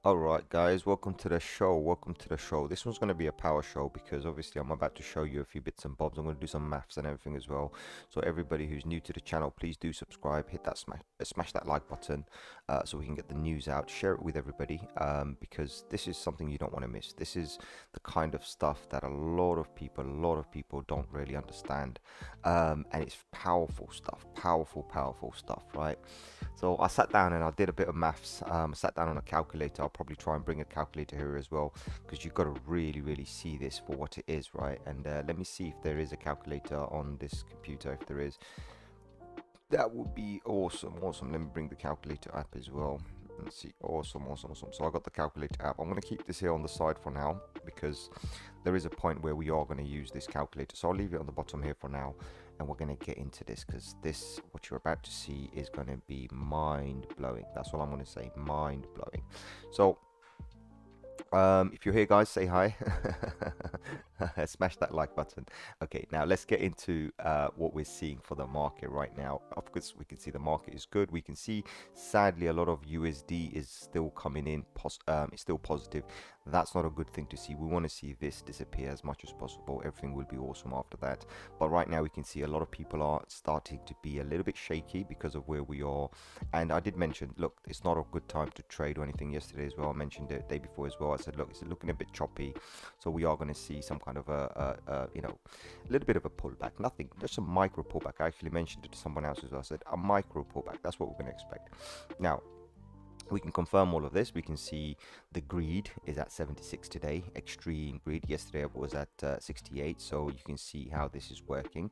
Alright guys, welcome to the show. Welcome to the show. This one's going to be a power show because obviously I'm about to show you a few bits and bobs. I'm going to do some maths and everything as well. So everybody who's new to the channel, please do subscribe, hit that smash that like button so we can get the news out. Share it with everybody because this is something you don't want to miss. This is the kind of stuff that a lot of people don't really understand, and it's powerful stuff, powerful stuff, right? So I sat down and I did a bit of maths. I sat down on a calculator. I'll probably try and bring a calculator here as well because you've got to really see this for what it is, right? And let me see if there is a calculator on this computer. If there is, that would be awesome. Let me bring the calculator app as well. Let's see. Awesome. So I got the calculator app. I'm going to keep this here on the side for now because there is a point where we are going to use this calculator. So I'll leave it on the bottom here for now, and we're going to get into this because what you're about to see is going to be mind-blowing. That's all I'm going to say, mind-blowing. So if you're here, guys, say hi. Smash that like button. Okay, now let's get into what we're seeing for the market right now. Of course, we can see the market is good. We can see, sadly, a lot of USD is still coming in. It's still positive. That's not a good thing to see. We want to see this disappear as much as possible. Everything will be awesome after that. But right now, we can see a lot of people are starting to be a little bit shaky because of where we are. And I did mention, look, it's not a good time to trade or anything yesterday as well. I mentioned it the day before as well. I said, look, it's looking a bit choppy. So we are going to see some kind of a little bit of a pullback. Nothing, just a micro pullback. I actually mentioned it to someone else as well. I said a micro pullback. That's what we're going to expect. Now, we can confirm all of this. We can see the greed is at 76 today, extreme greed. Yesterday it was at 68, so you can see how this is working.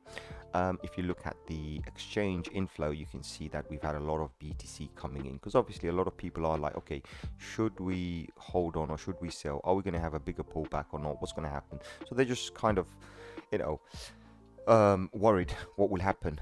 If you look at the exchange inflow, you can see that we've had a lot of BTC coming in because obviously a lot of people are like, okay, should we hold on or should we sell? Are we going to have a bigger pullback or not? What's going to happen? So they're just kind of, you know, worried what will happen.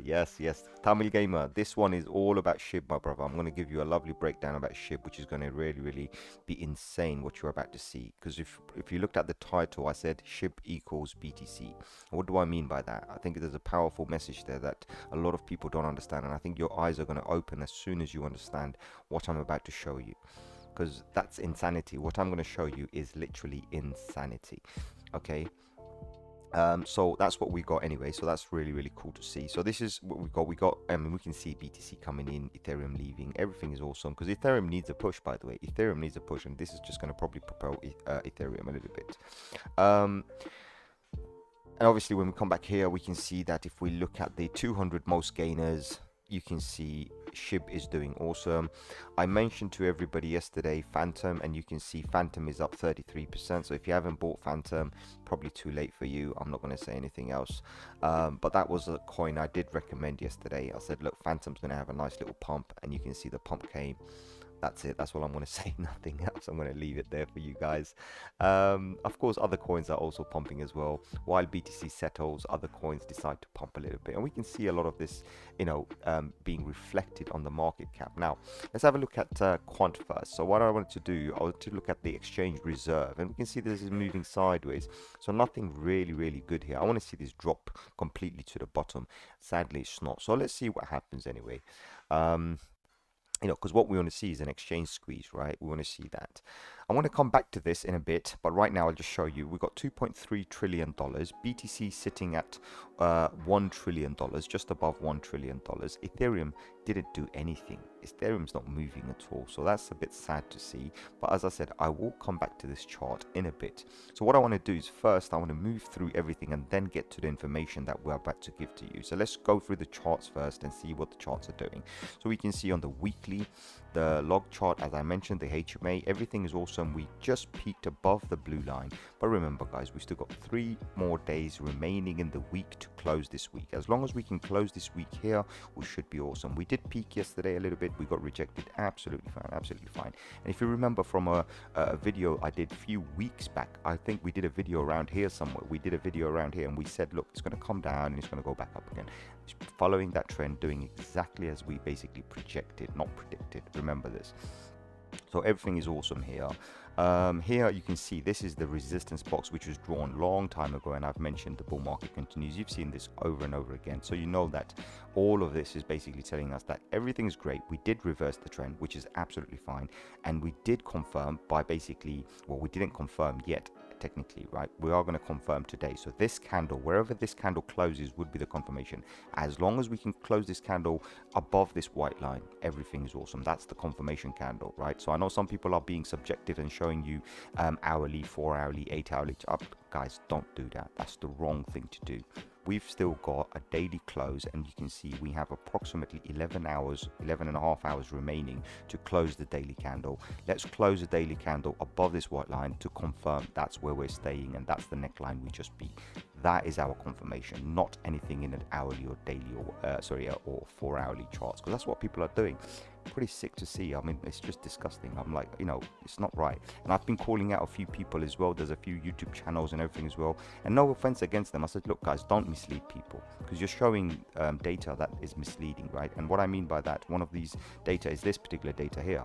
Yes, Tamil Gamer, this one is all about SHIB, my brother. I'm going to give you a lovely breakdown about SHIB, which is going to really be insane what you're about to see. Because if you looked at the title, I said SHIB equals BTC. What do I mean by that? I think there's a powerful message there that a lot of people don't understand, and I think your eyes are going to open as soon as you understand what I'm about to show you, because that's insanity. What I'm going to show you is literally insanity. Okay, so that's what we got anyway, so that's really cool to see. So this is what we got. We can see BTC coming in, Ethereum leaving. Everything is awesome because Ethereum needs a push, by the way. Ethereum needs a push, and this is just going to probably propel Ethereum a little bit. And obviously when we come back here, we can see that if we look at the 200 most gainers, you can see SHIB is doing awesome. I mentioned to everybody yesterday Phantom, and you can see Phantom is up 33%. So if you haven't bought Phantom, probably too late for you. I'm not going to say anything else. But that was a coin I did recommend yesterday. I said, look, Phantom's going to have a nice little pump, and you can see the pump came. That's it. That's all I'm going to say. Nothing else. I'm going to leave it there for you guys. Of course, other coins are also pumping as well. While BTC settles, other coins decide to pump a little bit. And we can see a lot of this, being reflected on the market cap. Now, let's have a look at quant first. So what I wanted to do, I wanted to look at the exchange reserve. And we can see this is moving sideways. So nothing really good here. I want to see this drop completely to the bottom. Sadly, it's not. So let's see what happens anyway. Because what we want to see is an exchange squeeze, right? We want to see that. I want to come back to this in a bit, but right now I'll just show you. We've got $2.3 trillion. BTC sitting at $1 trillion, just above $1 trillion. Ethereum didn't do anything. Ethereum's not moving at all, so that's a bit sad to see. But as I said, I will come back to this chart in a bit. So what I want to do is first I want to move through everything and then get to the information that we're about to give to you. So let's go through the charts first and see what the charts are doing. So we can see on the weekly, the log chart, as I mentioned, the HMA, everything is awesome. We just peaked above the blue line, but remember guys, we still got 3 more days remaining in the week to close this week. As long as we can close this week here, we should be awesome. We did peak yesterday a little bit, we got rejected. Absolutely fine. And if you remember from a video I did a few weeks back, I think we did a video around here somewhere. We did a video around here and we said, look, it's going to come down and it's going to go back up again. It's following that trend, doing exactly as we basically projected, not predicted. Remember this. So everything is awesome here. Here you can see this is the resistance box, which was drawn long time ago, and I've mentioned the bull market continues. You've seen this over and over again, so you know that all of this is basically telling us that everything is great. We did reverse the trend, which is absolutely fine, and we did confirm by basically, well, we didn't confirm yet technically, right? We are going to confirm today. So this candle, wherever this candle closes, would be the confirmation. As long as we can close this candle above this white line, everything is awesome. That's the confirmation candle, right? So I know some people are being subjective and showing you hourly, 4 hourly, 8 hourly. Guys, don't do that. That's the wrong thing to do. We've still got a daily close, and you can see we have approximately 11 hours, 11 and a half hours remaining to close the daily candle. Let's close the daily candle above this white line to confirm that's where we're staying, and that's the neckline we just beat. That is our confirmation, not anything in an hourly or daily or 4 hourly charts, because that's what people are doing. Pretty sick to see. I mean, it's just disgusting. I'm like, you know, it's not right. And I've been calling out a few people as well. There's a few YouTube channels and everything as well, and no offense against them. I said, look guys, don't mislead people, because you're showing data that is misleading, right? And what I mean by that, one of these data is this particular data here.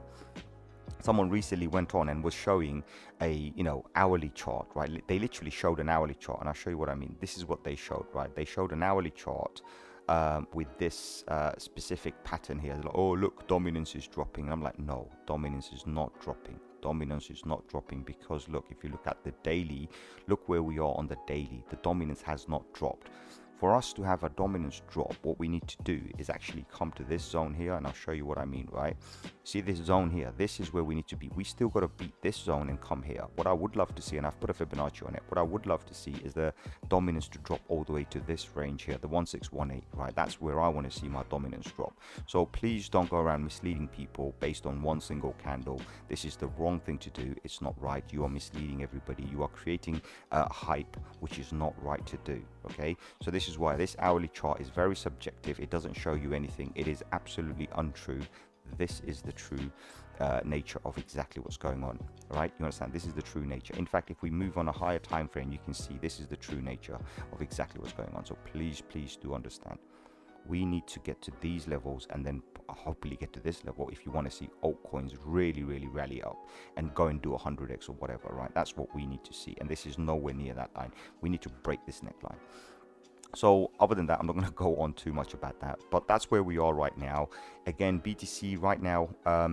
Someone recently went on and was showing a, you know, hourly chart, right? They literally showed an hourly chart, and I'll show you what I mean. This is what they showed, right? They showed an hourly chart with this specific pattern here. Like, oh look, dominance is dropping. And I'm like, no, dominance is not dropping. Dominance is not dropping, because look, if you look at the daily, look where we are on the daily. The dominance has not dropped. For us to have a dominance drop, what we need to do is actually come to this zone here, and I'll show you what I mean, right? See this zone here? This is where we need to be. We still got to beat this zone and come here. What I would love to see, and I've put a Fibonacci on it, what I would love to see is the dominance to drop all the way to this range here, the 1618, right? That's where I want to see my dominance drop. So please don't go around misleading people based on one single candle. This is the wrong thing to do. It's not right. You are misleading everybody. You are creating hype, which is not right to do, okay? So this is why this hourly chart is very subjective. It doesn't show you anything. It is absolutely untrue. This is the true nature of exactly what's going on, right? You understand? This is the true nature. In fact, if we move on a higher time frame, you can see this is the true nature of exactly what's going on. So please do understand. We need to get to these levels and then hopefully get to this level if you want to see altcoins really rally up and go and do 100x or whatever, right? That's what we need to see, and this is nowhere near that line. We need to break this neckline. So other than that, I'm not going to go on too much about that, but that's where we are right now. Again, BTC right now,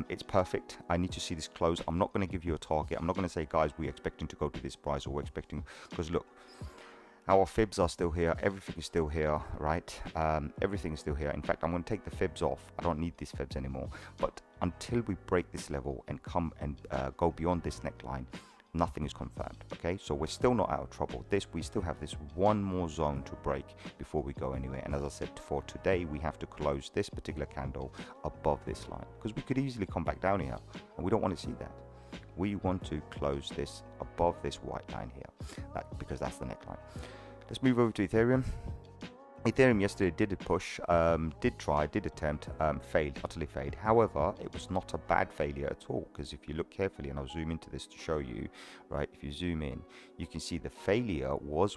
it's perfect. I need to see this close. I'm not going to give you a target. I'm not going to say, guys, we're expecting to go to this price, or we're expecting, because look, our fibs are still here. Everything is still here, right? Everything is still here. In fact, I'm going to take the fibs off. I don't need these fibs anymore. But until we break this level and come and go beyond this neckline, nothing is confirmed, okay? So we're still not out of trouble. We still have this one more zone to break before we go anywhere. And as I said, for today, we have to close this particular candle above this line, because we could easily come back down here, and we don't want to see that. We want to close this above this white line here, because that's the neckline. Let's move over to Ethereum. Ethereum yesterday did a push, did attempt, failed, utterly failed. However, it was not a bad failure at all, because if you look carefully, and I'll zoom into this to show you, right? If you zoom in, you can see the failure was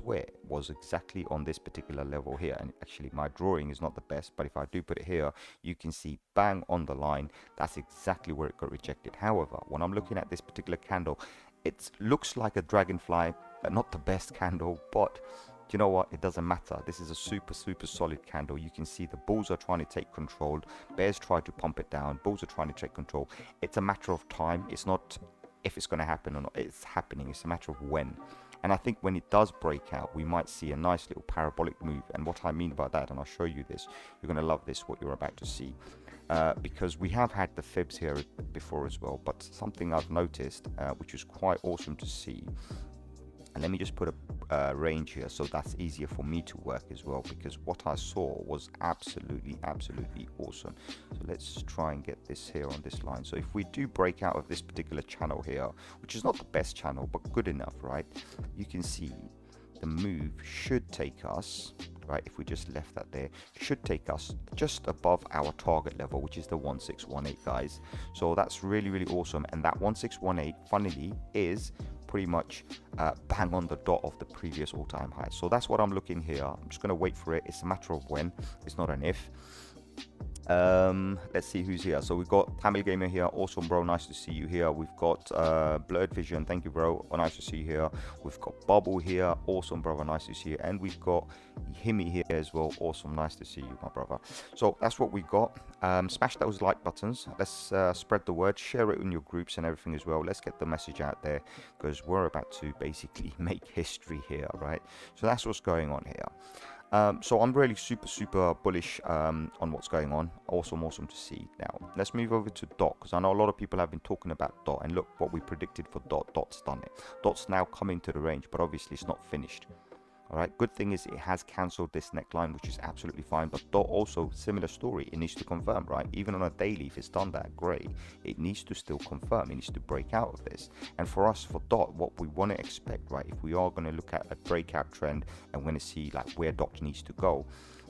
exactly on this particular level here. And actually, my drawing is not the best, but if I do put it here, you can see bang on the line. That's exactly where it got rejected. However, when I'm looking at this particular candle, it looks like a dragonfly, not the best candle, but do you know what? It doesn't matter. This is a super solid candle. You can see the bulls are trying to take control. Bears try to pump it down. Bulls are trying to take control. It's a matter of time. It's not if it's going to happen or not. It's happening. It's a matter of when. And I think when it does break out, we might see a nice little parabolic move. And what I mean by that, and I'll show you this, you're going to love this, what you're about to see. Because we have had the fibs here before as well. But something I've noticed, which is quite awesome to see. And let me just put a range here, so that's easier for me to work as well, because what I saw was absolutely awesome. So let's try and get this here on this line. So if we do break out of this particular channel here, which is not the best channel, but good enough, right? You can see the move should take us, right, if we just left that there, should take us just above our target level, which is the 1618, guys. So that's really awesome. And that 1618, funnily, is pretty much bang on the dot of the previous all-time high. So that's what I'm looking here. I'm just going to wait for it. It's a matter of when. It's not an if. Let's see who's here. So we've got Tamil Gamer here. Awesome, bro. Nice to see you here. We've got Blurred Vision. Thank you, bro. Nice to see you here. We've got Bubble here. Awesome, brother. Nice to see you. And we've got Himi here as well. Awesome. Nice to see you, my brother. So that's what we got. Smash those like buttons. Let's spread the word. Share it in your groups and everything as well. Let's get the message out there because we're about to basically make history here, right? So that's what's going on here. So I'm really super bullish on what's going on. Awesome to see. Now let's move over to DOT, because I know a lot of people have been talking about DOT, and look what we predicted for DOT. DOT's done it. DOT's now coming to the range, but obviously it's not finished. All right, good thing is it has cancelled this neckline, which is absolutely fine. But DOT also, similar story, it needs to confirm, right? Even on a daily, if it's done that, great. It needs to still confirm. It needs to break out of this. And for us, for DOT, what we want to expect, right, if we are going to look at a breakout trend and want to see like where DOT needs to go,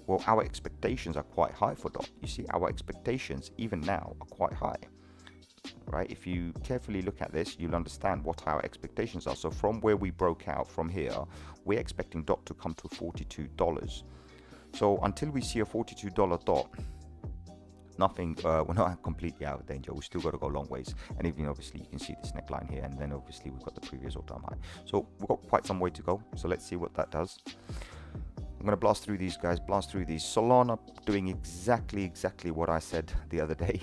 well, our expectations are quite high for DOT. You see, our expectations, even now, are quite high. Right, if you carefully look at this, you'll understand what our expectations are. So from where we broke out from here, we're expecting DOT to come to $42. So until we see a $42 DOT, nothing, we're not completely out of danger. We still got to go long ways. And even obviously you can see this neckline here, and then obviously we've got the previous all-time high. So we've got quite some way to go. So let's see what that does. I'm going to blast through these guys, blast through these. Solana doing exactly what I said the other day.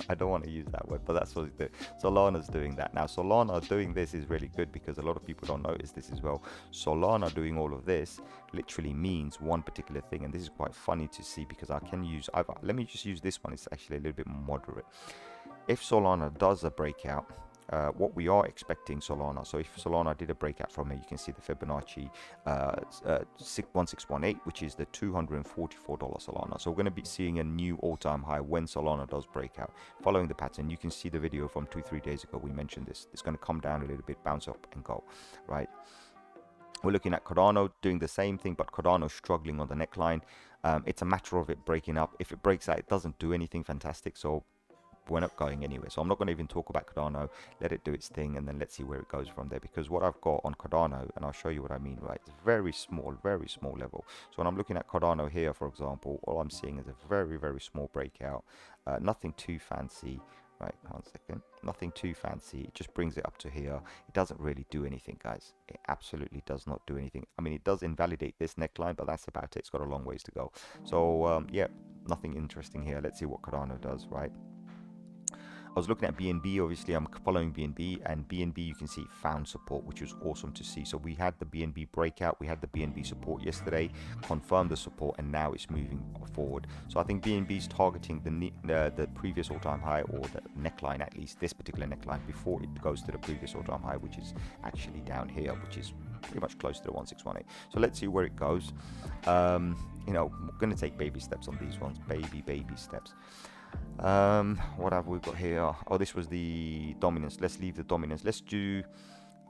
I don't want to use that word, but that's what it's doing. Solana's doing that. Now, Solana doing this is really good because a lot of people don't notice this as well. Solana doing all of this literally means one particular thing, and this is quite funny to see because I can use, let me just use this one. It's actually a little bit more moderate. If Solana does a breakout, what we are expecting Solana, so if Solana did a breakout from here, you can see the Fibonacci 1618, which is the $244 Solana. So we're going to be seeing a new all-time high when Solana does break out, following the pattern. You can see the video from 2-3 days ago. We mentioned this. It's going to come down a little bit, bounce up and go, right? We're looking at Cardano doing the same thing, but Cardano struggling on the neckline. It's a matter of it breaking up. If it breaks out, it doesn't do anything fantastic, so we're not going anywhere. So I'm not going to even talk about Cardano. Let it do its thing, and then let's see where it goes from there. Because what I've got on Cardano, and I'll show you what I mean, right? It's very small level. So when I'm looking at Cardano here, for example, all I'm seeing is a very small breakout. Nothing too fancy. Right, 1 second. Nothing too fancy. It just brings it up to here. It doesn't really do anything, guys. It absolutely does not do anything. I mean, it does invalidate this neckline, but that's about it. It's got a long ways to go. So, yeah, nothing interesting here. Let's see what Cardano does, right? I was looking at BNB. Obviously I'm following BNB, and BNB you can see found support, which was awesome to see. So we had the BNB breakout, we had the BNB support yesterday, confirmed the support, and now it's moving forward. So I think BNB is targeting the previous all-time high, or the neckline, at least this particular neckline, before it goes to the previous all-time high, which is actually down here, which is pretty much close to the 1618. So let's see where it goes. You know, we're going to take baby steps on these ones, baby steps. What have we got here? Oh, this was the dominance. Let's leave the dominance. Let's do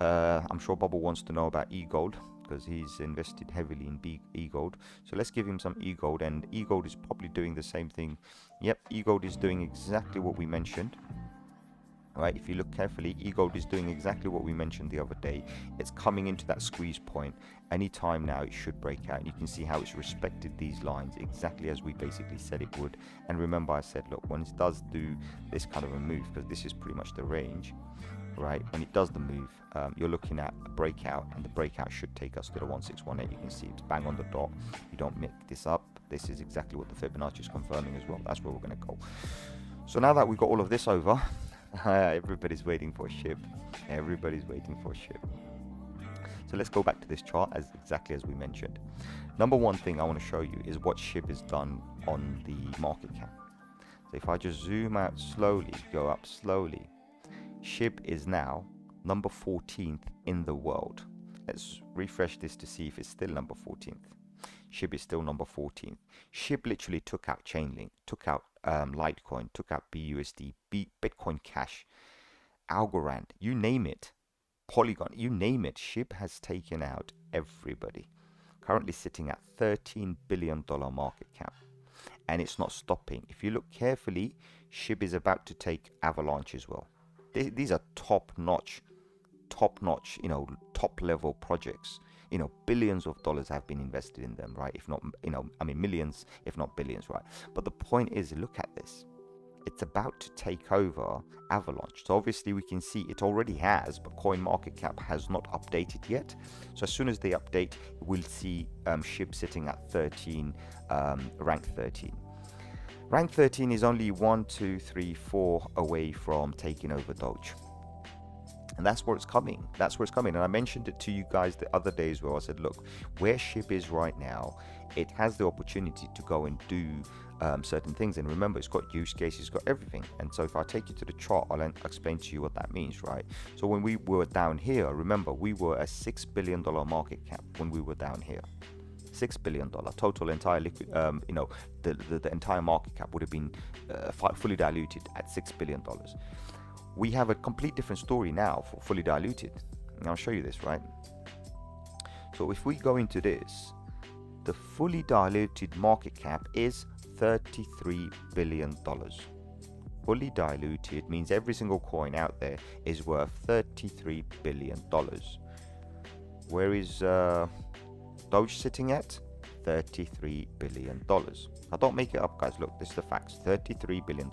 I'm sure Bubble wants to know about e-gold, because he's invested heavily in e-gold. So let's give him some e-gold, and e-gold is probably doing the same thing. Yep, e-gold is doing exactly what we mentioned. Right, if you look carefully, e-gold is doing exactly what we mentioned the other day. It's coming into that squeeze point. Anytime now it should break out, and you can see how it's respected these lines exactly as we basically said it would. And remember, I said, look, when it does do this kind of a move, because this is pretty much the range, right? When it does the move, you're looking at a breakout, and the breakout should take us to the 1618. You can see it's bang on the dot. You don't make this up. This is exactly what the Fibonacci is confirming as well. That's where we're going to go. So now that we've got all of this over, everybody's waiting for SHIB. Everybody's waiting for SHIB. So let's go back to this chart exactly as we mentioned. Number one thing I want to show you is what SHIB has done on the market cap. So if I just zoom out slowly, go up slowly, SHIB is now number 14th in the world. Let's refresh this to see if it's still number 14th. SHIB is still number 14th. SHIB literally took out Chainlink, took out Litecoin, took out BUSD, Bitcoin Cash, Algorand, you name it, Polygon, you name it. SHIB has taken out everybody. Currently sitting at $13 billion market cap, and it's not stopping. If you look carefully, SHIB is about to take Avalanche as well. These are top-notch, you know, top-level projects. You know, billions of dollars have been invested in them, right? If not, you know, I mean, millions, if not billions, right? But the point is, look at this. It's about to take over Avalanche. So obviously we can see it already has, but CoinMarketCap has not updated yet. So as soon as they update, we'll see SHIB sitting at 13, rank 13. Rank 13 is only 1, 2, 3, 4 away from taking over Doge. And that's where it's coming. That's where it's coming. And I mentioned it to you guys the other day as well. I said, look, where SHIB is right now, it has the opportunity to go and do certain things. And remember, it's got use cases, it's got everything. And so if I take you to the chart, I'll explain to you what that means, right? So when we were down here, remember, we were a $6 billion market cap when we were down here. $6 billion total entire liquid, you know, the entire market cap would have been fully diluted at $6 billion. We have a complete different story now for fully diluted, and I'll show you this, right? So if we go into this, the fully diluted market cap is $33 billion. Fully diluted means every single coin out there is worth $33 billion. Where is Doge sitting at? $33 billion. Now don't make it up, guys. Look, this is the facts. $33 billion.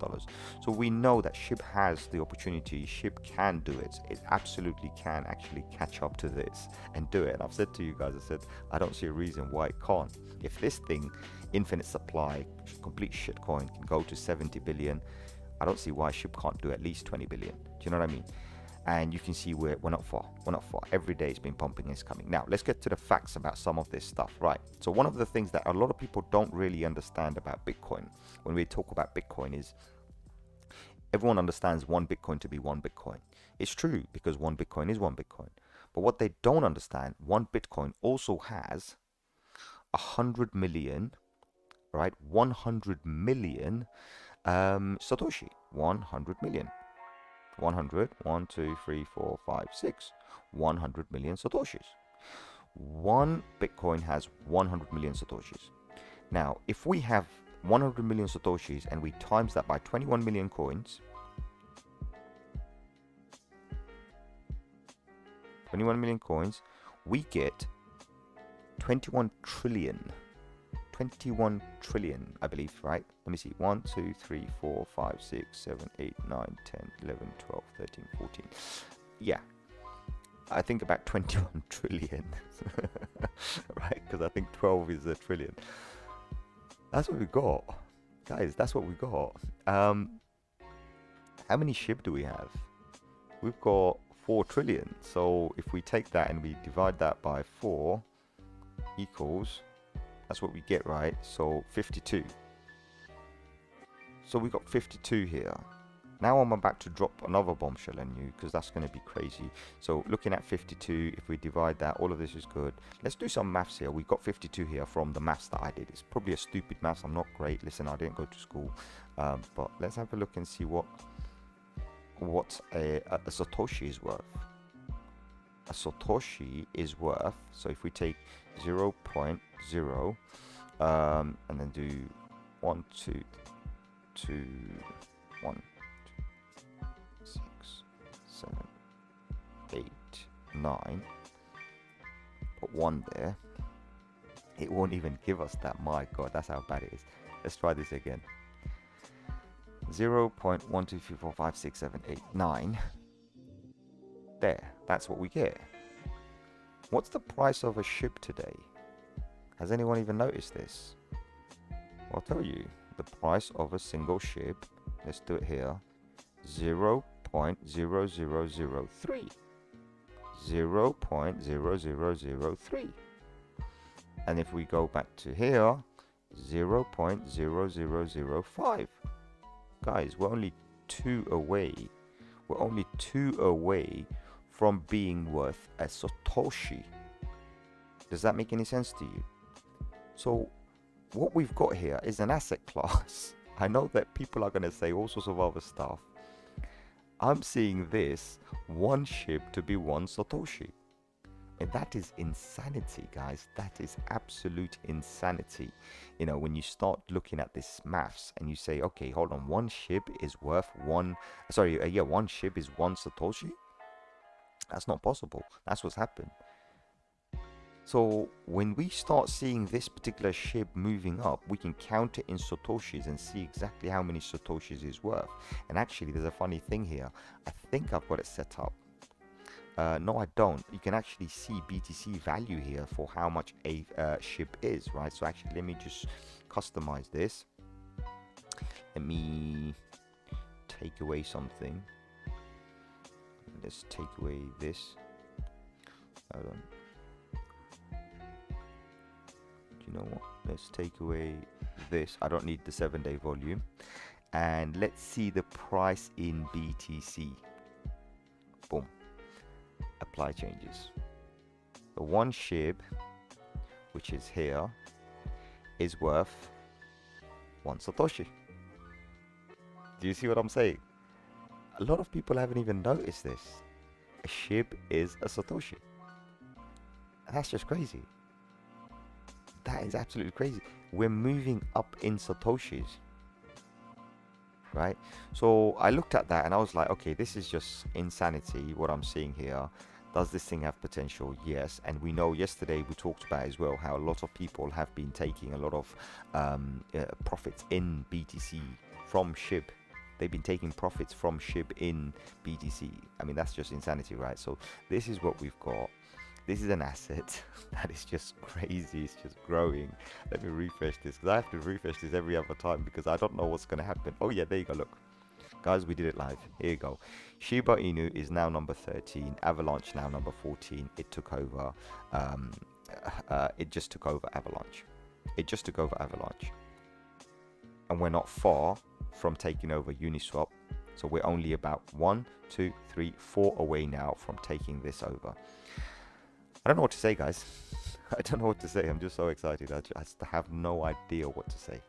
So we know that SHIB has the opportunity. SHIB can do it. It absolutely can actually catch up to this and do it. And I've said to you guys, I said, I don't see a reason why it can't. If this thing, infinite supply, complete shitcoin, can go to 70 billion, I don't see why SHIB can't do at least 20 billion. Do you know what I mean? And you can see we're not far. We're not far. Every day it's been pumping, it's coming. Now, let's get to the facts about some of this stuff, right? So one of the things that a lot of people don't really understand about Bitcoin when we talk about Bitcoin is everyone understands one Bitcoin to be one Bitcoin. It's true because one Bitcoin is one Bitcoin. But what they don't understand, one Bitcoin also has 100 million, right? 100 million Satoshi. 100 million. 100, 1, 2, 3, 4, 5, 6, 100 million Satoshis. One Bitcoin has 100 million Satoshis. Now, if we have 100 million Satoshis and we times that by 21 million coins, 21 million coins, we get 21 trillion. 21 trillion, I believe, right? Let me see. 1, 2, 3, 4, 5, 6, 7, 8, 9, 10, 11, 12, 13, 14. Yeah. I think about 21 trillion. Right? Because I think 12 is a trillion. That's what we got. Guys, that's what we got. How many SHIB do we have? We've got 4 trillion. So if we take that and we divide that by 4 equals... That's what we get, right? So 52. So we got 52 here. Now I'm about to drop another bombshell on you because that's going to be crazy. So looking at 52, if we divide that, all of this is good. Let's do some maths here. We got 52 here from the maths that I did. It's probably a stupid maths. I'm not great. Listen, I didn't go to school. But let's have a look and see what a Satoshi is worth. A Satoshi is worth, so if we take 0.0 and then do 1, 2, 2, 1, 2, 6, 7, 8, 9, put 1 there, it won't even give us that. My god, that's how bad it is. Let's try this again. 0.123456789. There, that's what we get. What's the price of a SHIB today? Has anyone even noticed this? I'll tell you, the price of a single SHIB, let's do it here, 0.0003. 0.0003. And if we go back to here, 0.0005. Guys, we're only 2 away. We're only 2 away from being worth a Satoshi. Does that make any sense to you? So what we've got here is an asset class. I know that people are going to say all sorts of other stuff. I'm seeing this 1 SHIB to be 1 Satoshi. And that is insanity, guys. That is absolute insanity. You know, when you start looking at this maths and you say, okay, hold on, 1 SHIB is worth 1 SHIB is 1 Satoshi. That's not possible. That's what's happened. So when we start seeing this particular SHIB moving up, we can count it in Satoshis and see exactly how many Satoshis is worth. And actually, there's a funny thing here. I think I've got it set up. No, I don't. You can actually see BTC value here for how much a SHIB is, right? So actually, let me just customize this. Let me take away something. Let's take away this. Hold on. You know what, let's take away this. I don't need the 7-day volume, and let's see the price in BTC. Boom, apply changes. The one SHIB, which is here, is worth 1 Satoshi. Do you see what I'm saying? A lot of people haven't even noticed this. A SHIB is a Satoshi. That's just crazy. That is absolutely crazy. We're moving up in Satoshis, right? So I looked at that and I was like, okay, this is just insanity what I'm seeing here. Does this thing have potential? Yes. And we know yesterday we talked about as well how a lot of people have been taking a lot of profits in BTC from SHIB. They've been taking profits from SHIB in BTC. I mean, that's just insanity, right? So this is what we've got. This is an asset that is just crazy. It's just growing. Let me refresh this, because I have to refresh this every other time because I don't know what's going to happen. Oh yeah, there you go. Look, guys, we did it live. Here you go. Shiba Inu is now number 13. Avalanche now number 14. It took over. It just took over Avalanche. It just took over Avalanche. And we're not far from taking over Uniswap. So we're only about 1, 2, 3, 4 away now from taking this over. I don't know what to say, guys. I don't know what to say. I'm just so excited. I just have no idea what to say.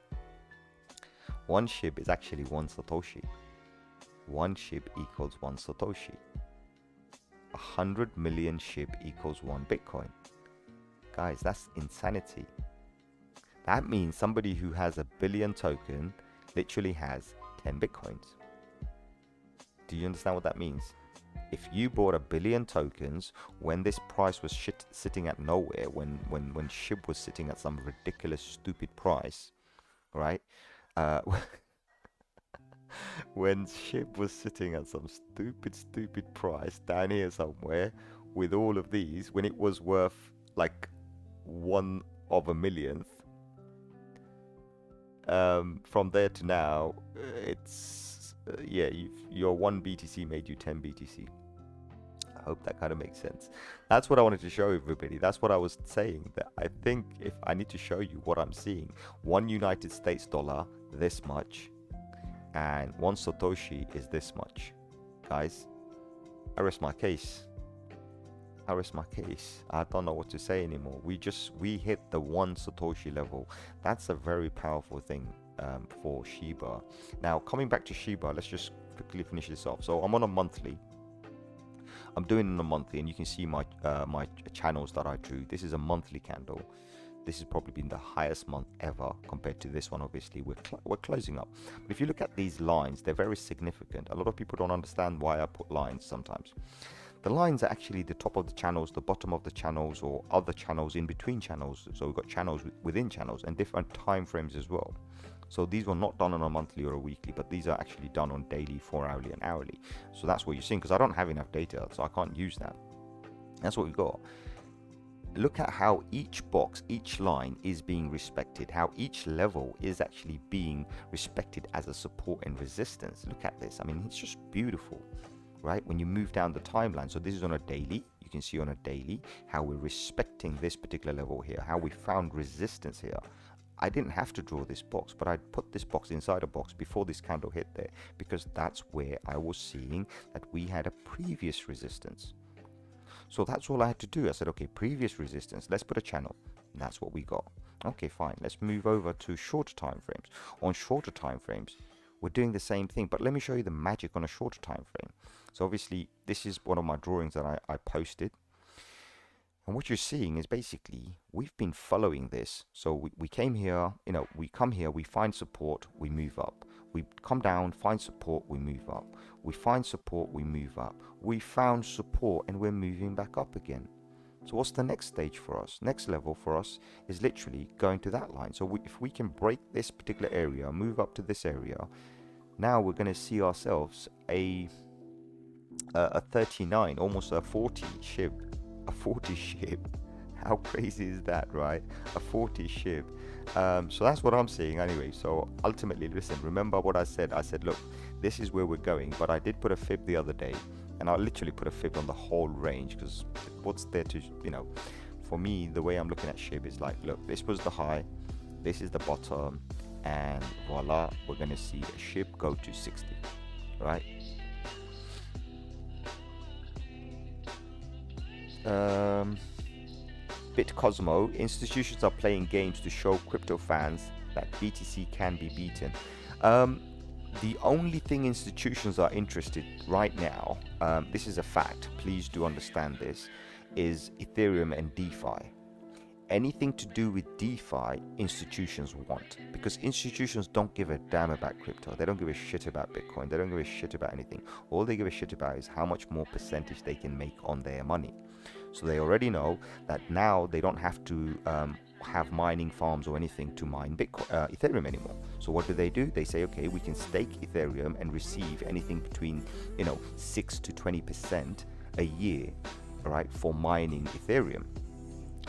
One SHIB is actually 1 Satoshi. One SHIB equals 1 Satoshi. 100 million SHIB equals 1 Bitcoin. Guys, that's insanity. That means somebody who has a billion token literally has 10 Bitcoins. Do you understand what that means? If you bought a billion tokens when this price was sitting at nowhere, when SHIB was sitting at some ridiculous stupid price, right? When SHIB was sitting at some stupid price down here somewhere with all of these, when it was worth like 1 of a millionth, from there to now, it's yeah, your 1 BTC made you 10 BTC. I hope that kind of makes sense. That's what I wanted to show everybody. That's what I was saying, that I think if I need to show you what I'm seeing, 1 United States dollar this much, and 1 Satoshi is this much. Guys, I rest my case. I rest my case. I don't know what to say anymore. We hit the 1 Satoshi level. That's a very powerful thing for Shiba. Now, coming back to Shiba, let's just quickly finish this off. So I'm on a monthly. I'm doing it on a monthly, and you can see my my channels that I drew. This is a monthly candle. This has probably been the highest month ever compared to this one. Obviously, we're closing up. But if you look at these lines, they're very significant. A lot of people don't understand why I put lines sometimes. The lines are actually the top of the channels, the bottom of the channels, or other channels in between channels. So we've got channels within channels and different time frames as well. So these were not done on a monthly or a weekly, but these are actually done on daily, 4 hourly and hourly. So that's what you're seeing, because I don't have enough data, so I can't use that. That's what we've got. Look at how each box, each line is being respected, how each level is actually being respected as a support and resistance. Look at this. I mean, it's just beautiful, right? When you move down the timeline. So this is on a daily. You can see on a daily how we're respecting this particular level here, how we found resistance here. I didn't have to draw this box, but I put this box inside a box before this candle hit there, because that's where I was seeing that we had a previous resistance. So that's all I had to do. I said, okay, previous resistance, let's put a channel. And that's what we got. Okay, fine. Let's move over to shorter time frames. On shorter time frames, we're doing the same thing, but let me show you the magic on a shorter time frame. So obviously, this is one of my drawings that I posted. And what you're seeing is basically, we've been following this. So we came here, we come here, we find support, we move up. We come down, find support, we move up. We find support, we move up. We found support, and we're moving back up again. So what's the next stage for us? Next level for us is literally going to that line. So if we can break this particular area, move up to this area, now we're going to see ourselves a 39, almost a 40 SHIB. A 40 SHIB. How crazy is that, right? A 40 SHIB. So that's what I'm seeing anyway. So ultimately, listen, remember what I said. I said, look, this is where we're going. But I did put a fib the other day. And I literally put a fib on the whole range, because what's there to, for me, the way I'm looking at SHIB is like, look, this was the high, this is the bottom, and voila, we're going to see a SHIB go to 60, right? BitCosmo, institutions are playing games to show crypto fans that BTC can be beaten. The only thing institutions are interested right now, this is a fact, please do understand this, is Ethereum and DeFi. Anything to do with DeFi, institutions want, because institutions don't give a damn about crypto. They don't give a shit about Bitcoin. They don't give a shit about anything. All they give a shit about is how much more percentage they can make on their money. So they already know that now they don't have to have mining farms or anything to mine Ethereum anymore. So what do? They say, okay, we can stake Ethereum and receive anything between 6 to 20% a year, right, for mining Ethereum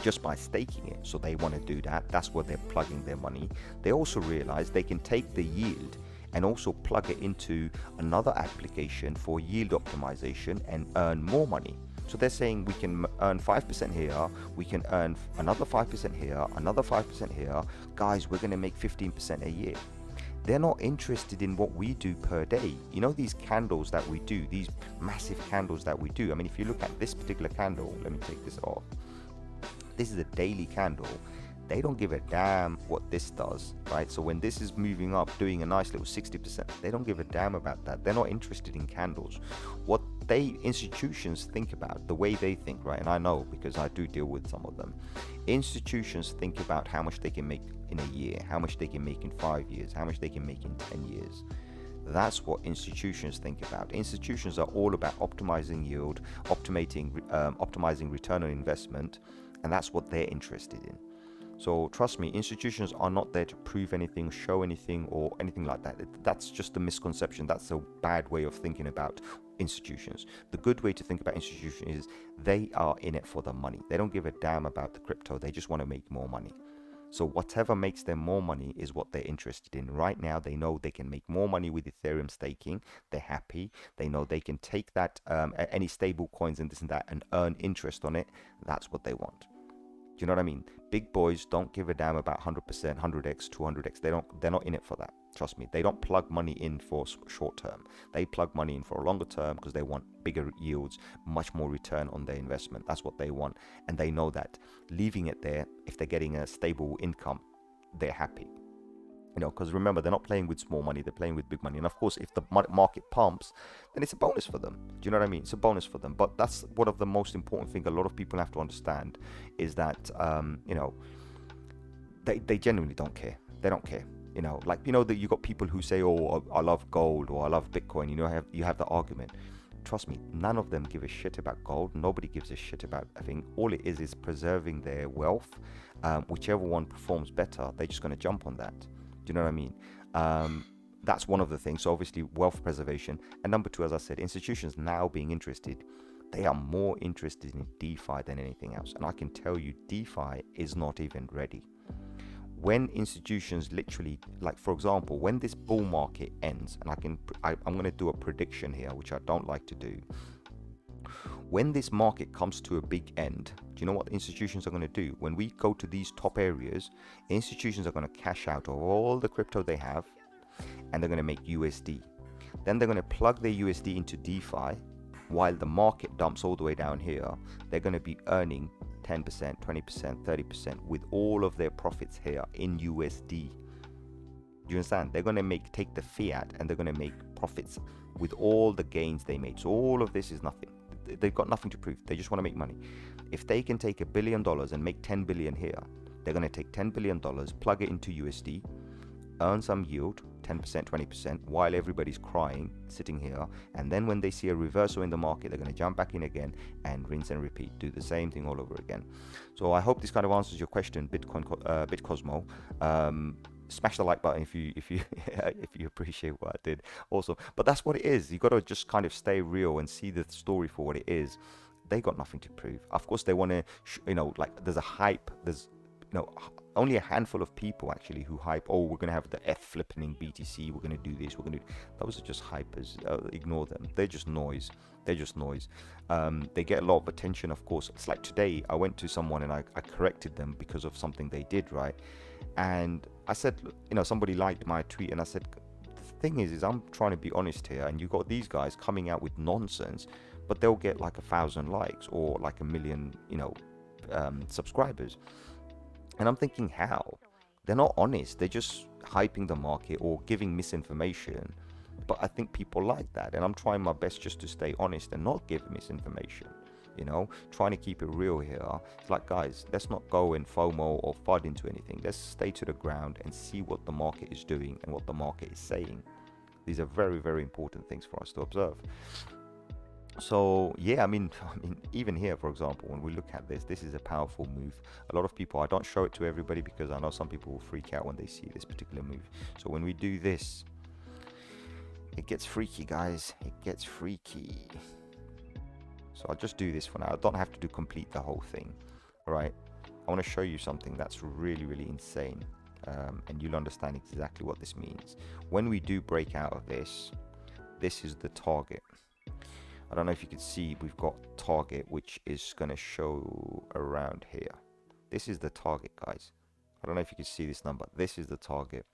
just by staking it. So they want to do that. That's where they're plugging their money. They also realize they can take the yield and also plug it into another application for yield optimization and earn more money. So they're saying we can earn 5% here, we can earn another 5% here, another 5% here. Guys, we're going to make 15% a year. They're not interested in what we do per day. These candles that we do, these massive candles that we do. I mean, if you look at this particular candle, let me take this off. This is a daily candle. They don't give a damn what this does, right? So when this is moving up, doing a nice little 60%, they don't give a damn about that. They're not interested in candles. What institutions think about, the way they think, right? And I know because I do deal with some of them. Institutions think about how much they can make in a year, how much they can make in 5 years, how much they can make in 10 years. That's what institutions think about. Institutions are all about optimizing yield, optimizing return on investment, and that's what they're interested in. So trust me, institutions are not there to prove anything, show anything, or anything like that. That's just a misconception. That's a bad way of thinking about institutions. The good way to think about institutions is they are in it for the money. They don't give a damn about the crypto. They just want to make more money. So whatever makes them more money is what they're interested in. Right now, they know they can make more money with Ethereum staking. They're happy. They know they can take that, any stable coins and this and that, and earn interest on it. That's what they want. Do you know what I mean? Big boys don't give a damn about 100%, 100x, 200x. They're not in it for that. Trust me. They don't plug money in for short term. They plug money in for a longer term because they want bigger yields, much more return on their investment. That's what they want. And they know that leaving it there, if they're getting a stable income, they're happy. Because remember, they're not playing with small money, they're playing with big money. And of course, if the market pumps, then it's a bonus for them. Do you know what I mean? It's a bonus for them. But that's one of the most important things a lot of people have to understand is that, they genuinely don't care. They don't care. That you got people who say, oh, I love gold or I love Bitcoin. You have the argument. Trust me, none of them give a shit about gold. Nobody gives a shit about, I think all it is preserving their wealth. Whichever one performs better, they're just going to jump on that. Do you know what I mean? That's one of the things. So obviously wealth preservation. And number two, as I said, institutions now being interested, they are more interested in DeFi than anything else. And I can tell you, DeFi is not even ready. When institutions literally, like for example, when this bull market ends, and I'm going to do a prediction here, which I don't like to do. When this market comes to a big end, do you know what institutions are going to do? When we go to these top areas, institutions are going to cash out of all the crypto they have, and they're going to make USD. Then they're going to plug their USD into DeFi, while the market dumps all the way down here. They're going to be earning 10%, 20%, 30% with all of their profits here in USD. Do you understand? They're going to take the fiat and they're going to make profits with all the gains they made. So all of this is nothing. They've got nothing to prove. They just want to make money. If they can take $1 billion and make 10 billion here, they're going to take $10 billion, plug it into USD, earn some yield, 10%, 20%, while everybody's crying, sitting here. And then when they see a reversal in the market, they're going to jump back in again and rinse and repeat, do the same thing all over again. So I hope this kind of answers your question, BitCosmo. Smash the like button if you if you appreciate what I did also. But that's what it is. You got to just kind of stay real and see the story for what it is. They got nothing to prove. Of course they want to, like there's a hype. There's only a handful of people actually who hype, oh, we're going to have the F flipping BTC, we're going to do this, we're going to. Those are just hypers. Ignore them. They're just noise. They're just noise. They get a lot of attention, of course. It's like today I went to someone and I corrected them because of something they did, right? And I said, somebody liked my tweet, and I said, the thing is I'm trying to be honest here, and you got these guys coming out with nonsense, but they'll get like 1,000 likes or like 1 million, subscribers. And I'm thinking, how? They're not honest. They're just hyping the market or giving misinformation. But I think people like that, and I'm trying my best just to stay honest and not give misinformation. Trying to keep it real here. It's like, guys, let's not go and FOMO or FUD into anything. Let's stay to the ground and see what the market is doing and what the market is saying. These are very, very important things for us to observe. So yeah, I mean even here, for example, when we look at this is a powerful move. A lot of people, I don't show it to everybody because I know some people will freak out when they see this particular move. So when we do this, it gets freaky, guys. It gets freaky. So I'll just do this for now. I don't have to complete the whole thing. All right, I want to show you something that's really, really insane, and you'll understand exactly what this means. When we do break out of this is the target. I don't know if you can see, we've got target, which is going to show around here. This is the target, guys. I don't know if you can see this number. This is the target,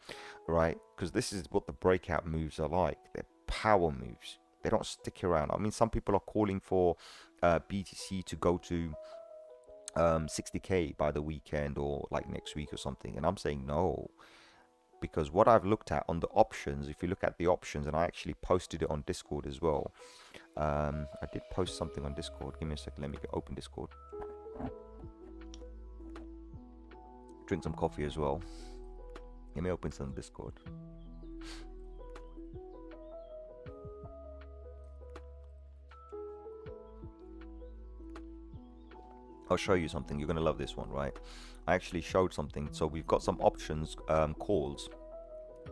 right? Because this is what the breakout moves are like. They're power moves. They don't stick around. I mean, some people are calling for BTC to go to 60K by the weekend or like next week or something. And I'm saying no. Because what I've looked at on the options, if you look at the options, and I actually posted it on Discord as well. I did post something on Discord. Give me a second. Let me open Discord. Drink some coffee as well. Let me open some Discord. I'll show you something. You're going to love this one, right? I actually showed something. So we've got some options calls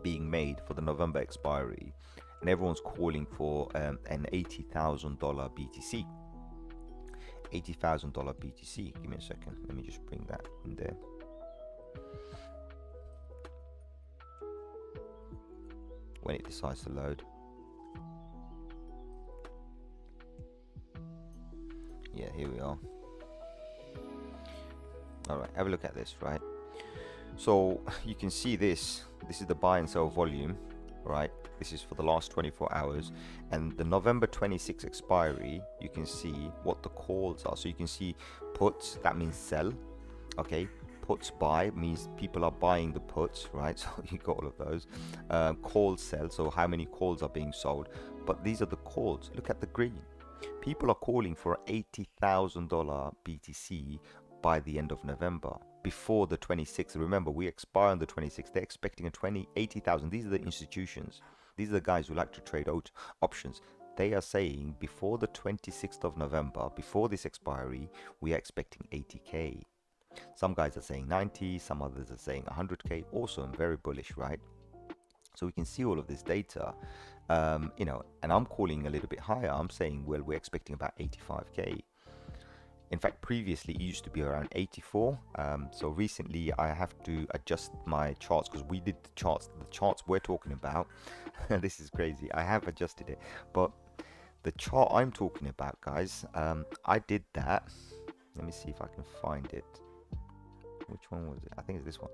being made for the November expiry, and everyone's calling for an $80,000 BTC. $80,000 BTC. Give me a second. Let me just bring that in there. When it decides to load. Yeah, here we are. All right, have a look at this, right? So you can see this is the buy and sell volume, right? This is for the last 24 hours, and the November 26 expiry, you can see what the calls are. So you can see puts, that means sell. Okay, puts buy means people are buying the puts, right? So you got all of those. Calls sell, so how many calls are being sold. But these are the calls. Look at the green. People are calling for $80,000 BTC by the end of November, before the 26th. Remember, we expire on the 26th. They're expecting a 80,000. These are the institutions. These are the guys who like to trade options. They are saying before the 26th of November, before this expiry, we are expecting 80K. Some guys are saying 90, some others are saying 100K. Also, I'm very bullish, right? So we can see all of this data, and I'm calling a little bit higher. I'm saying, well, we're expecting about 85K. In fact, previously it used to be around 84. So recently I have to adjust my charts because we did the charts we're talking about. This is crazy. I have adjusted it, but the chart I'm talking about, guys, I did that. Let me see if I can find it. Which one was it? I think it's this one.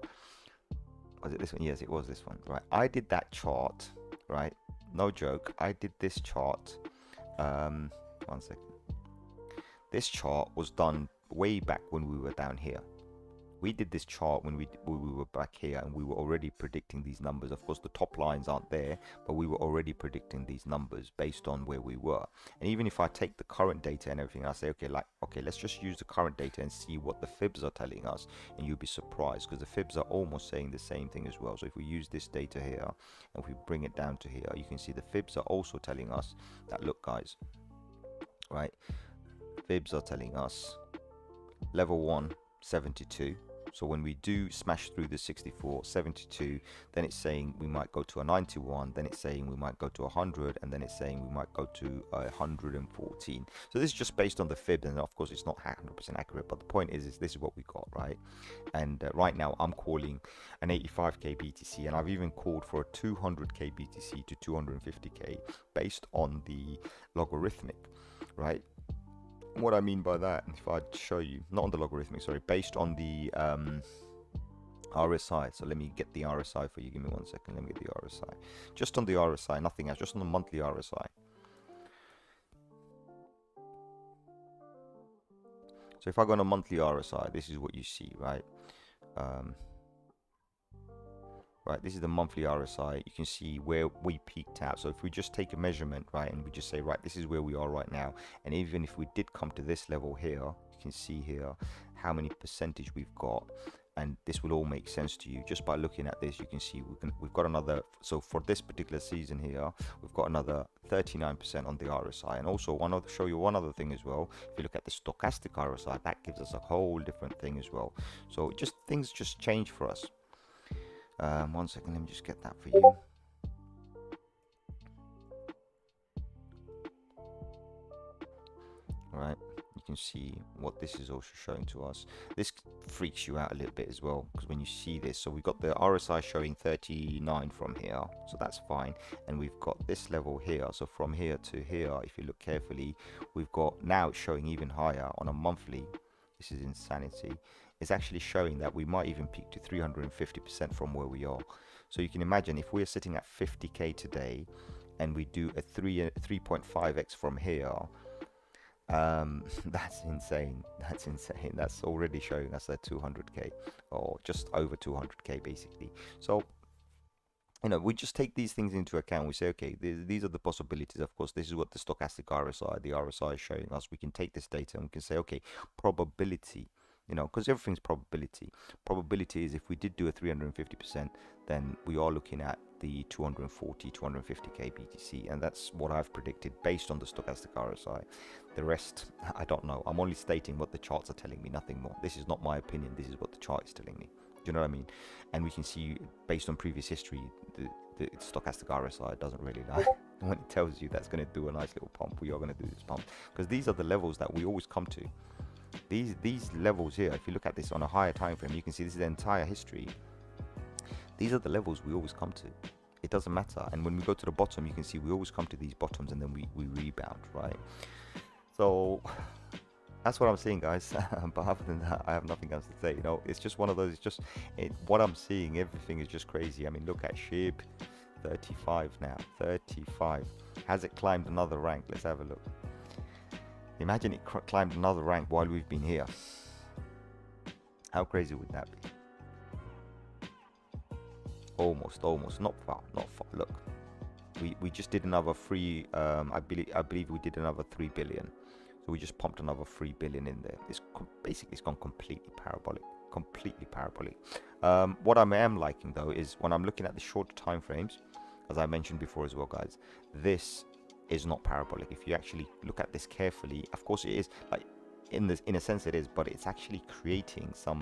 Was it this one? Yes, it was this one. Right. I did that chart, right? No joke. I did this chart. 1 second. This chart was done way back when we were down here, we did this chart when we were back here, and we were already predicting these numbers. Of course, the top lines aren't there, but we were already predicting these numbers based on where we were. And even if I take the current data and everything, I say, okay, let's just use the current data and see what the fibs are telling us, and you'll be surprised because the fibs are almost saying the same thing as well. So if we use this data here and if we bring it down to here, you can see the fibs are also telling us that, look guys, right, fibs are telling us level 1 72. So when we do smash through the 64, 72, then it's saying we might go to a 91, then it's saying we might go to 100, and then it's saying we might go to 114. So this is just based on the fib, and of course it's not 100% accurate, but the point is this is what we got, right? And right now I'm calling an 85k BTC, and I've even called for a 200k BTC to 250k based on the logarithmic, right? What I mean by that, if I show you, not on the logarithmic, sorry, based on the RSI. So let me get the RSI for you. Give me 1 second. Let me get the RSI. Just on the RSI, nothing else. Just on the monthly RSI. So if I go on a monthly RSI, this is what you see, right? Right, this is the monthly RSI. You can see where we peaked out. So if we just take a measurement, right, and we just say, right, this is where we are right now, and even if we did come to this level here, you can see here how many percentage we've got, and this will all make sense to you just by looking at this. You can see we've got another, so for this particular season here, we've got another 39% on the RSI. And also show you one other thing as well. If you look at the stochastic RSI, that gives us a whole different thing as well. So things just change for us. 1 second, let me just get that for you. Alright, you can see what this is also showing to us. This freaks you out a little bit as well, because when you see this, so we've got the RSI showing 39 from here, so that's fine, and we've got this level here. So from here to here, if you look carefully, we've got, now it's showing even higher on a monthly. This is insanity. It's actually showing that we might even peak to 350% from where we are. So you can imagine if we're sitting at 50k today and we do a 3.5x from here, that's insane. That's insane. That's already showing us a 200k or just over 200k basically. So we just take these things into account. We say, okay, these are the possibilities. Of course, this is what the stochastic RSI, the RSI is showing us. We can take this data and we can say, okay, probability, because everything's probability. Probability is if we did do a 350%, then we are looking at the 240, 250k BTC, and that's what I've predicted based on the stochastic RSI. The rest, I don't know. I'm only stating what the charts are telling me, nothing more. This is not my opinion. This is what the chart is telling me. Do you know what I mean? And we can see based on previous history, the stochastic RSI doesn't really lie. When it tells you that's going to do a nice little pump, we are going to do this pump, because these are the levels that we always come to. These levels here, if you look at this on a higher time frame, you can see this is the entire history. These are the levels we always come to. It doesn't matter. And when we go to the bottom, you can see we always come to these bottoms, and then we rebound, right? So that's what I'm seeing, guys. But other than that, I have nothing else to say. It's just one of those. What I'm seeing, everything is just crazy. I mean, look at SHIB, 35 now, 35. Has it climbed another rank? Let's have a look. Imagine it climbed another rank while we've been here. How crazy would that be? Almost, not far. Look, we just did another free. I believe we did another 3 billion. So we just pumped another 3 billion in there. It's gone completely parabolic. What I am liking though is when I'm looking at the shorter time frames, as I mentioned before as well, guys, this is not parabolic. If you actually look at this carefully, of course it is, like in a sense it is, but it's actually creating some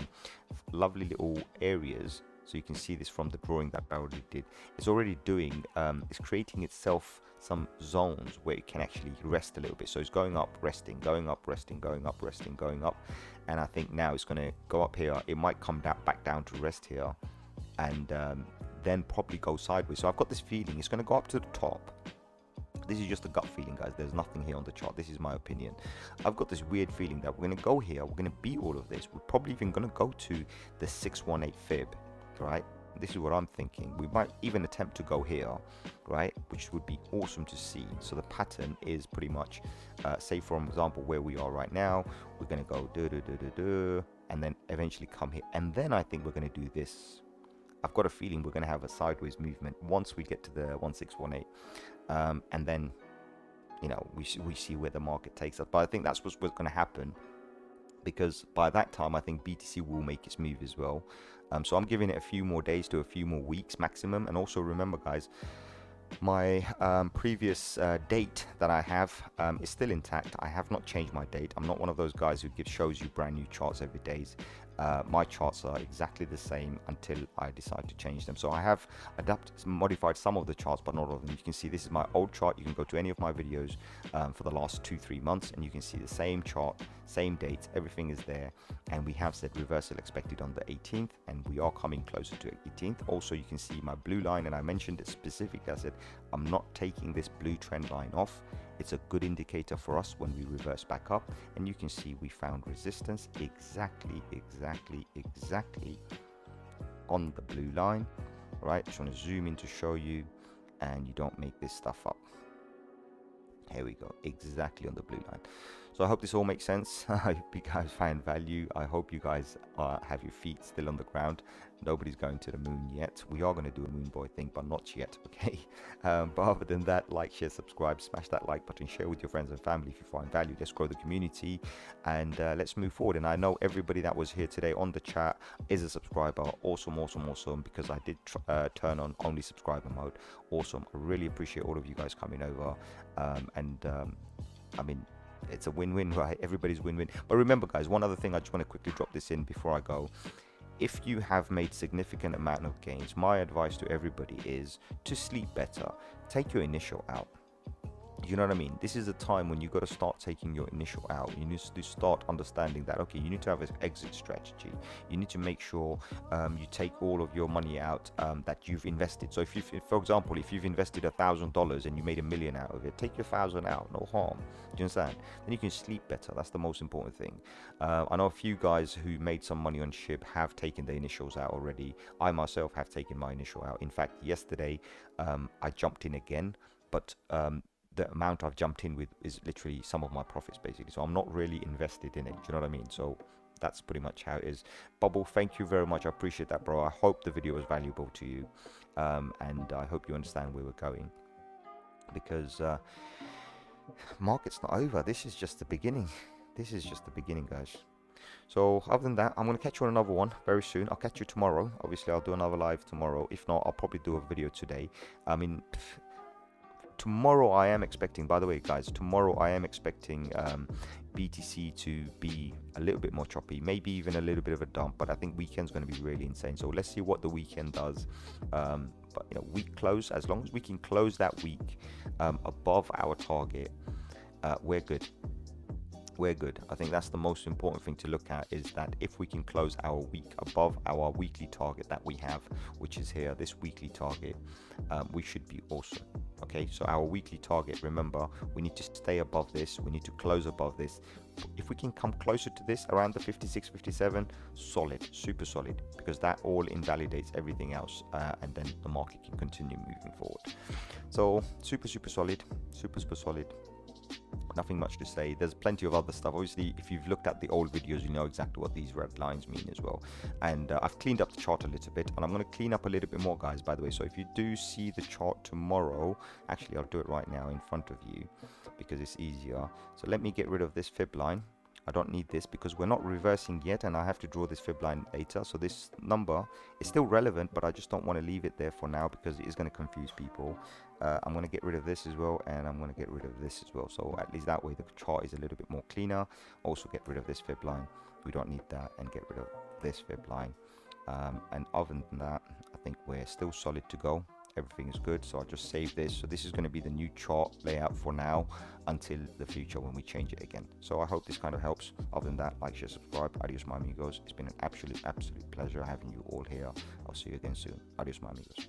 lovely little areas. So you can see this from the drawing that I already did. It's already doing, it's creating itself some zones where it can actually rest a little bit. So it's going up, resting, going up, resting, going up, resting, going up. And I think now it's going to go up here. It might come back down to rest here, and then probably go sideways. So I've got this feeling it's going to go up to the top. This is just a gut feeling, guys. There's nothing here on the chart. This is my opinion. I've got this weird feeling that we're going to go here. We're going to beat all of this. We're probably even going to go to the 618 fib, right? This is what I'm thinking. We might even attempt to go here, right? Which would be awesome to see. So the pattern is pretty much, say for example, where we are right now. We're going to go and then eventually come here, and then I think we're going to do this. I've got a feeling we're going to have a sideways movement once we get to the 1618, and then, you know, we see where the market takes us. But I think that's what's going to happen, because by that time I think BTC will make its move as well. So I'm giving it a few more days to a few more weeks maximum. And also remember, guys, my previous date that I have is still intact. I have not changed my date. I'm not one of those guys who shows you brand new charts every day. My charts are exactly the same until I decide to change them. So I have modified some of the charts, but not all of them. You can see this is my old chart. You can go to any of my videos for the last 2-3 months, and you can see the same chart, same dates, everything is there. And we have said reversal expected on the 18th, and we are coming closer to 18th. Also, you can see my blue line, and I mentioned it specifically. I said I'm not taking this blue trend line off. It's a good indicator for us when we reverse back up, and you can see we found resistance exactly on the blue line. Right, just want to zoom in to show you, and you don't make this stuff up. Here we go, exactly on the blue line. So I hope this all makes sense. I hope you guys find value. I hope you guys have your feet still on the ground. Nobody's going to the moon yet. We are going to do a moon boy thing, but not yet, okay? But other than that, like, share, subscribe, smash that like button, share with your friends and family if you find value. Let's grow the community, and let's move forward. And I know everybody that was here today on the chat is a subscriber. Awesome, because I did turn on only subscriber mode. Awesome. I really appreciate all of you guys coming over. I mean, it's a win-win, right? Everybody's win-win. But remember, guys, one other thing, I just want to quickly drop this in before I go. If you have made significant amount of gains, my advice to everybody is to sleep better. Take your initial out. You know what I mean? This is a time when you got to start taking your initial out. You need to start understanding that, okay, you need to have an exit strategy. You need to make sure you take all of your money out that you've invested. So if you, for example, if you've invested $1,000 and you made $1 million out of it, take your 1,000 out, no harm. Do you understand? Then you can sleep better. That's the most important thing. I know a few guys who made some money on SHIB have taken their initials out already. I myself have taken my initial out. In fact, yesterday I jumped in again, but the amount I've jumped in with is literally some of my profits, basically. So I'm not really invested in it. Do you know what I mean? So that's pretty much how it is. Bubble, thank you very much. I appreciate that, bro. I hope the video was valuable to you, and I hope you understand where we're going, because market's not over. This is just the beginning. This is just the beginning, guys. So other than that, I'm going to catch you on another one very soon. I'll catch you tomorrow. Obviously, I'll do another live tomorrow. If not, I'll probably do a video today. I mean, tomorrow I am expecting, by the way, guys, tomorrow I am expecting BTC to be a little bit more choppy, maybe even a little bit of a dump, but I think weekend's going to be really insane. So let's see what the weekend does. But you know, week close, as long as we can close that week above our target, we're good. We're good. I think that's the most important thing to look at, is that if we can close our week above our weekly target that we have, which is here, this weekly target, we should be awesome. Okay, so our weekly target, remember, we need to stay above this, we need to close above this. If we can come closer to this, around the 56, 57, solid, super solid, because that all invalidates everything else, and then the market can continue moving forward. So super solid, super solid. Nothing much to say. There's plenty of other stuff. Obviously, if you've looked at the old videos, you know exactly what these red lines mean as well. And I've cleaned up the chart a little bit, and I'm going to clean up a little bit more, guys, by the way. So if you do see the chart tomorrow, actually I'll do it right now in front of you because it's easier. So let me get rid of this fib line. I don't need this because we're not reversing yet, and I have to draw this fib line later. So this number is still relevant, but I just don't want to leave it there for now because it is going to confuse people. I'm going to get rid of this as well, and I'm going to get rid of this as well. So at least that way the chart is a little bit more cleaner. Also get rid of this fib line. We don't need that, and get rid of this fib line. And other than that, I think we're still solid to go. Everything is good, so I'll just save this. So this is going to be the new chart layout for now until the future when we change it again. So I hope this kind of helps. Other than that, like, share, subscribe. Adios, my amigos. It's been an absolute pleasure having you all here. I'll see you again soon. Adios, my amigos.